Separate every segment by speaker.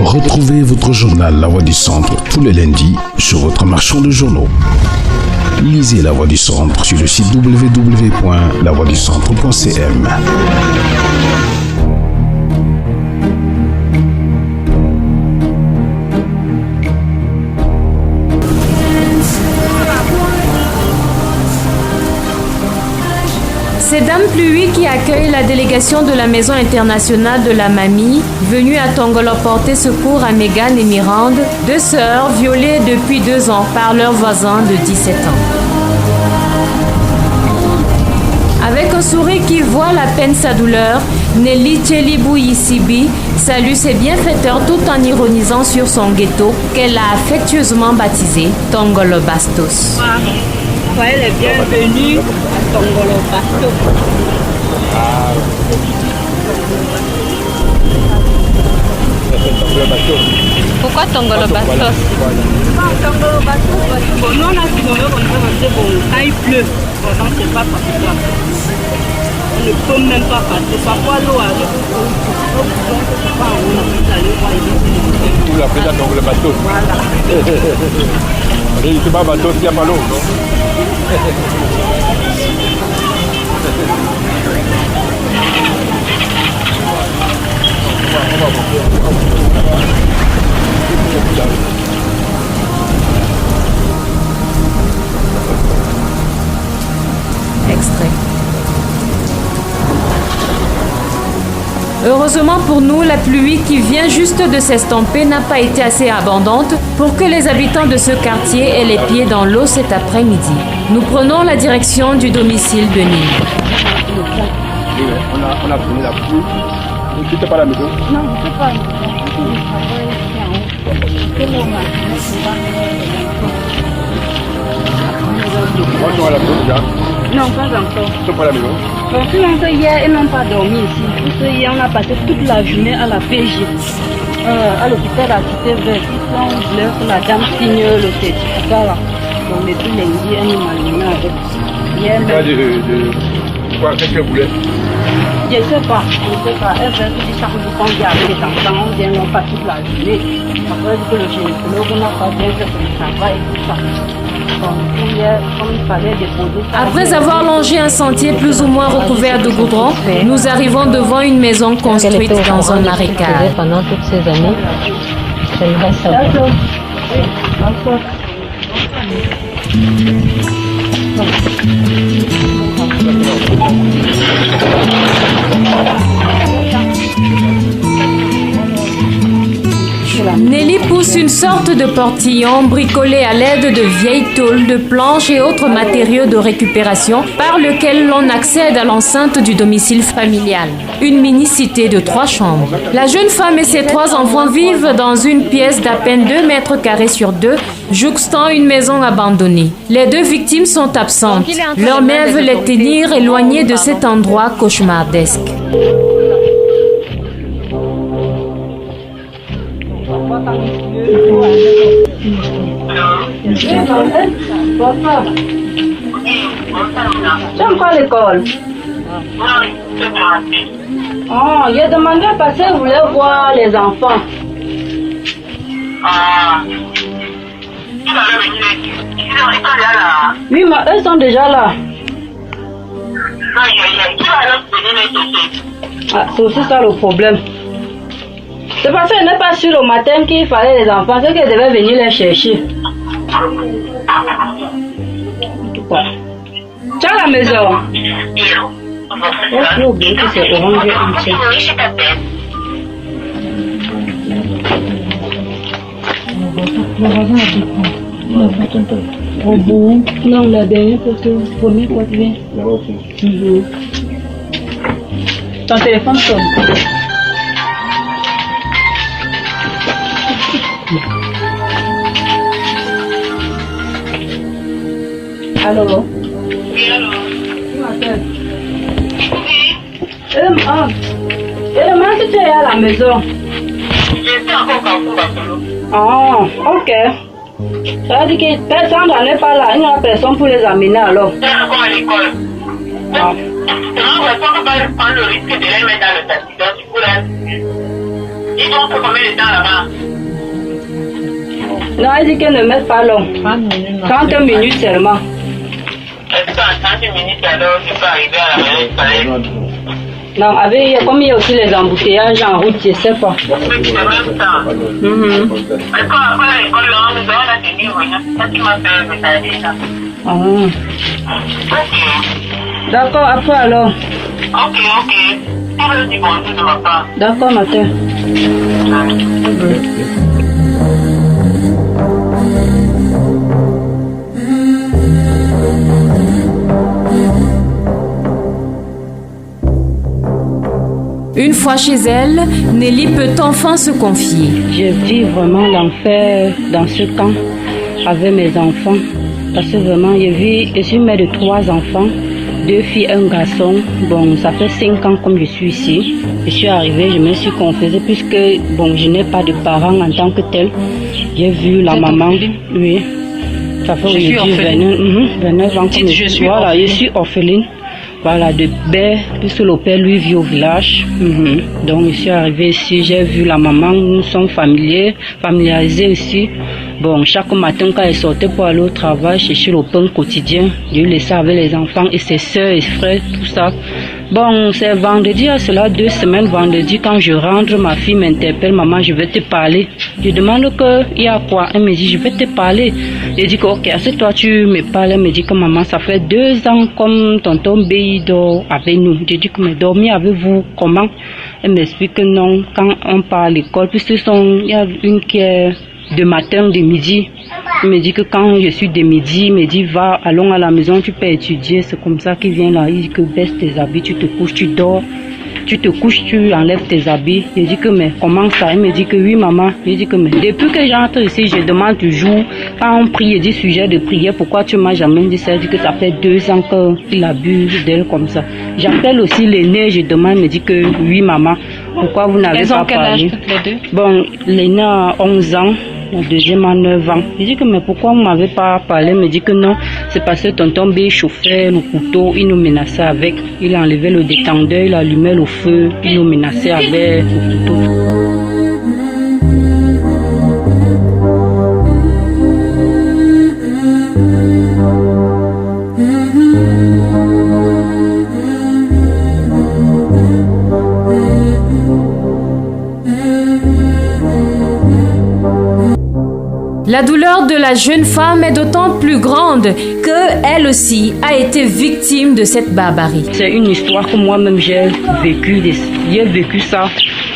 Speaker 1: Retrouvez votre journal La Voix du Centre tous les lundis sur votre marchand de journaux. Lisez La Voix du Centre sur le site www.lavoixducentre.cm.
Speaker 2: C'est Dame Pluie qui accueille la délégation de la Maison internationale de la Mamie, venue à Tongolo porter secours à Megan et Mirande, deux sœurs violées depuis 2 ans par leur voisin de 17 ans. Avec un sourire qui voit la peine sa douleur, Nelly Tchelibou Yissibi salue ses bienfaiteurs tout en ironisant sur son ghetto qu'elle a affectueusement baptisé Tongolo Bastos.
Speaker 3: Soyez les bienvenus à Tongolo Bastos.
Speaker 2: Pourquoi Tongolo Bastos?
Speaker 3: Tongolo Bastos, parce que nous on a dit qu'on quand il pleut, on ne sait pas pourquoi. On ne peut même pas passer. Parfois l'eau arrive.
Speaker 4: Vous l'appelez ça Tongolo Bastos.
Speaker 3: Voilà.
Speaker 4: C'est pas Bastos, il n'y a pas l'eau, non?
Speaker 2: Extrait. Heureusement pour nous, la pluie qui vient juste de s'estomper n'a pas été assez abondante pour que les habitants de ce quartier aient les pieds dans l'eau cet après-midi. Nous prenons la direction du domicile de Nîmes.
Speaker 4: On a pris la pluie. Vous ne quittez pas la maison?
Speaker 3: Non, je ne sais pas.
Speaker 4: Moi, je suis à la maison déjà.
Speaker 3: Non, pas encore.
Speaker 4: Ils sont pas à la maison.
Speaker 3: Bon, sinon, hier, ils n'ont pas dormi ici. Parce que hier, on a passé toute la journée à la PJ. À l'hôpital à Cité Verte. Là, on voulait que la dame signe le certificat là. Donc, depuis lundi, elle nous m'a amené avec. Hier,
Speaker 4: Quoi, qu'est-ce qu'elle voulait?
Speaker 3: je ne sais pas. Elle veut que chaque jour qu'on vient avec les enfants, on vient non pas toute la journée. Après, que le gynécologue n'a pas bien fait son travail et tout ça.
Speaker 2: Après avoir longé un sentier plus ou moins recouvert de goudron, nous arrivons devant une maison construite dans un marécage.
Speaker 5: Pendant toutes ces années, j'aimerais savoir.
Speaker 2: Nelly pousse une sorte de portillon bricolé à l'aide de vieilles tôles, de planches et autres matériaux de récupération par lequel l'on accède à l'enceinte du domicile familial. Une mini-cité de 3 chambres. La jeune femme et ses 3 enfants vivent dans une pièce d'à peine 2 mètres carrés sur 2, jouxtant une maison abandonnée. Les 2 victimes sont absentes. Leur mère veut les tenir éloignées de cet endroit cauchemardesque.
Speaker 3: Papa, tu aimes quoi l'école? Oh, j'ai demandé parce que je voulais voir les enfants. Oui, mais eux sont déjà là. Ah, c'est aussi ça le problème. C'est parce qu'elle n'est pas sûre au matin qu'il fallait les enfants, c'est qu'elle devait venir les chercher. Tu as la maison? J'ai oublié que c'est orange entier. Oh bon? Non, la dernière photo, premier quoi tu viens? Ton téléphone sonne. Allô?
Speaker 6: Oui, allô?
Speaker 3: Qui m'appelle? Et demain, si tu es à la maison.
Speaker 6: Je suis encore Carrefour Barcelone.
Speaker 3: Ah, ok. Ça veut dire que personne n'est pas là, il n'y a personne pour les amener alors.
Speaker 6: Je suis encore à l'école.
Speaker 3: Ah.
Speaker 6: Je ne vois pas prendre le risque de les mettre dans le taxi, donc tu pourrais. Ils vont faire combien de temps là-bas?
Speaker 3: Non, elle dit qu'elle ne met pas long. 30 minutes seulement.
Speaker 6: Est-ce qu'en 30 minutes alors tu peux arriver à la maison du palais?
Speaker 3: Non, comme il y a aussi les embouteillages en route, je ne sais pas.
Speaker 6: C'est même temps. Est-ce qu'après l'école, nous devons la tenir, c'est ça qui m'a fait retarder là. Ok.
Speaker 3: D'accord, après alors.
Speaker 6: Ok. Tu veux dire bonjour de ma part.
Speaker 3: D'accord, matin.
Speaker 2: Une fois chez elle, Nelly peut enfin se confier.
Speaker 3: Je vis vraiment l'enfer dans ce camp avec mes enfants. Parce que vraiment, je suis mère de 3 enfants, 2 filles, 1 garçon. Bon, ça fait 5 ans comme je suis ici. Je suis arrivée, je me suis confessée puisque bon, je n'ai pas de parents en tant que tel. J'ai vu la maman. Oui. Ça fait aujourd'hui 29 ans que je suis orpheline. Je suis orpheline. Voilà, de Bé, puisque le père lui vit au village. Donc je suis arrivée ici, j'ai vu la maman, nous sommes familiarisés ici. Bon, chaque matin quand elle sortait pour aller au travail, chercher le pain quotidien, je laissais avec les enfants et ses soeurs et frères, tout ça. Bon, c'est vendredi, à cela 2 semaines, vendredi, quand je rentre, ma fille m'interpelle, maman, je vais te parler. Je demande il y a quoi? Elle me dit, je vais te parler. Je dis que, ok, est-ce que toi tu me parles? Elle me dit que, maman, ça fait 2 ans comme tonton Bé dort avec nous. Je dis que, mais dormir avec vous, comment? Elle m'explique que non, quand on part à l'école, puisque il y a une qui est de matin, de midi. Il me dit que quand je suis de midi, il me dit va, allons à la maison, tu peux étudier. C'est comme ça qu'il vient là. Il dit que baisse tes habits, tu te couches, tu dors. Tu te couches, tu enlèves tes habits. Je dis que mais comment ça? Il me dit que oui maman. Je dis que mais depuis que j'entre ici, je demande toujours, quand on prie, il dit sujet de prière, pourquoi tu m'as jamais dit ça? Il dit que ça fait 2 ans qu'il abuse d'elle comme ça. J'appelle aussi l'aîné, je demande, il me dit que oui maman, pourquoi vous n'avez pas parlé? Elles ont quel âge toutes les deux? Bon, l'aîné a 11 ans. La deuxième a 9 ans. Je dis que mais pourquoi vous m'avez pas parlé? Il me dit que non, c'est parce que tonton B chauffait le couteau, il nous menaçait avec. Il a enlevé le détendeur, il allumait le feu, il nous menaçait avec le couteau.
Speaker 2: La douleur de la jeune femme est d'autant plus grande que elle aussi a été victime de cette barbarie.
Speaker 3: C'est une histoire que moi-même j'ai vécu ça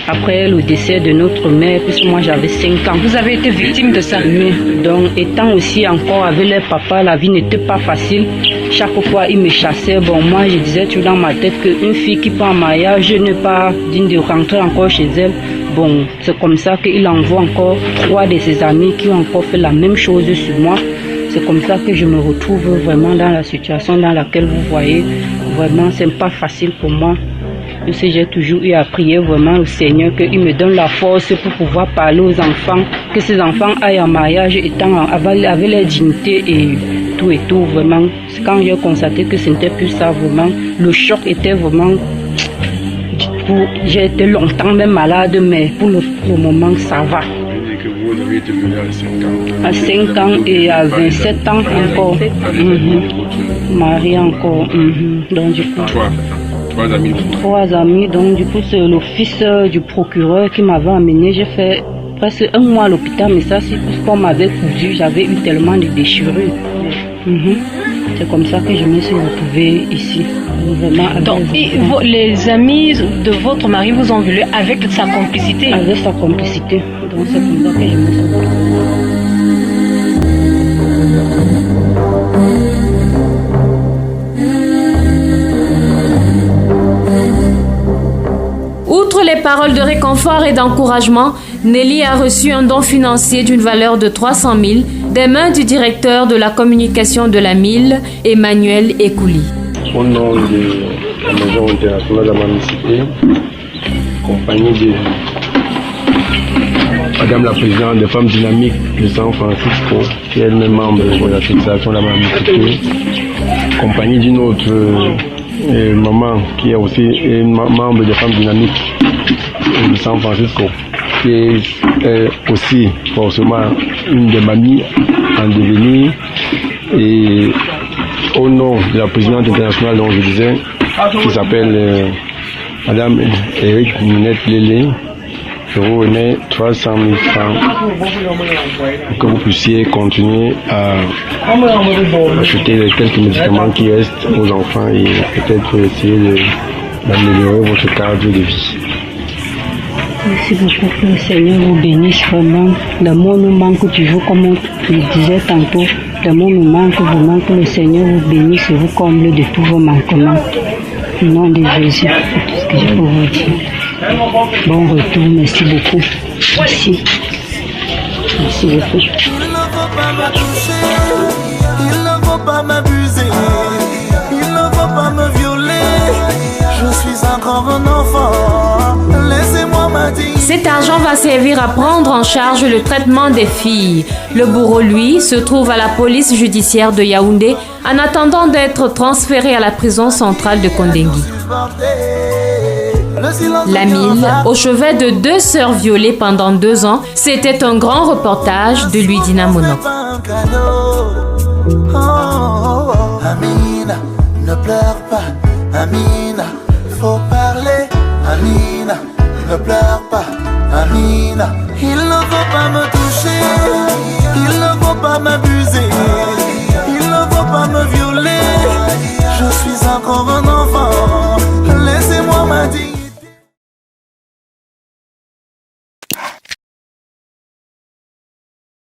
Speaker 3: après le décès de notre mère, puisque moi j'avais 5 ans. Vous avez été victime de ça? Oui. Donc étant aussi encore avec les papas, la vie n'était pas facile. Chaque fois ils me chassaient. Bon, moi je disais toujours dans ma tête qu'une fille qui part en mariage, je n'ai pas digne de rentrer encore chez elle. Bon, c'est comme ça qu'il envoie encore 3 de ses amis qui ont encore fait la même chose sur moi. C'est comme ça que je me retrouve vraiment dans la situation dans laquelle vous voyez. Vraiment, c'est pas facile pour moi. Parce que j'ai toujours eu à prier vraiment au Seigneur qu'il me donne la force pour pouvoir parler aux enfants, que ces enfants aillent en mariage étant avec leur dignité et tout, vraiment. C'est quand j'ai constaté que ce n'était plus ça, vraiment. Le choc était vraiment... J'ai été longtemps même malade, mais pour le moment, ça va.
Speaker 4: Que vous avez été venu à 5 ans.
Speaker 3: À 5 ans et à 27 ans encore. Marie encore. Donc du coup...
Speaker 4: 3 amis.
Speaker 3: 3 amis. Donc du coup, c'est le fils du procureur qui m'avait amené. J'ai fait presque 1 mois à l'hôpital, mais ça, c'est parce qu'on m'avait cousu. J'avais eu tellement de déchirures. C'est comme ça que je me suis retrouvée ici.
Speaker 5: Donc, les amis de votre mari vous ont voulu avec sa complicité?
Speaker 3: Avec sa complicité. Donc c'est comme ça que je me suis retrouvée.
Speaker 2: Outre les paroles de réconfort et d'encouragement, Nelly a reçu un don financier d'une valeur de 300 000 des mains du directeur de la communication de la MIL, Emmanuel Ekouli.
Speaker 4: Au nom de la Maison internationale de la municipalité, compagnie de Madame la Présidente des Femmes Dynamiques de San Francisco, qui est elle-même membre de l'association de la municipalité, compagnie d'une autre maman qui est aussi une membre des Femmes Dynamiques de San Francisco. qui est aussi forcément une des mamies en devenir. Et au nom de la présidente internationale dont je disais, qui s'appelle Madame Eric Minette Lélé, je vous remets 300 000 francs pour que vous puissiez continuer à acheter les quelques médicaments qui restent aux enfants et peut-être essayer d'améliorer votre cadre de vie.
Speaker 3: Merci beaucoup, que le Seigneur vous bénisse vraiment. L'amour nous manque toujours, comme je disais tantôt. L'amour nous manque vraiment, que le Seigneur vous bénisse et vous comble de tous vos manquements. Au nom de Jésus, c'est tout ce que je peux vous dire. Bon retour, merci beaucoup. Merci. Merci beaucoup.
Speaker 7: Il ne faut pas me toucher, il ne faut pas m'abuser, il ne faut pas me violer. Je suis encore un enfant, laissez-moi m'adire.
Speaker 2: Cet argent va servir à prendre en charge le traitement des filles. Le bourreau, lui, se trouve à la police judiciaire de Yaoundé en attendant d'être transféré à la prison centrale de Kondengui. Lamine, au chevet de 2 sœurs violées pendant 2 ans, c'était un grand reportage de Luidina Monok.
Speaker 7: Amina, ne pleure pas, Amina, faut parler, Amina, ne pleure pas, Amina. Il ne faut pas me toucher, il ne faut pas m'abuser.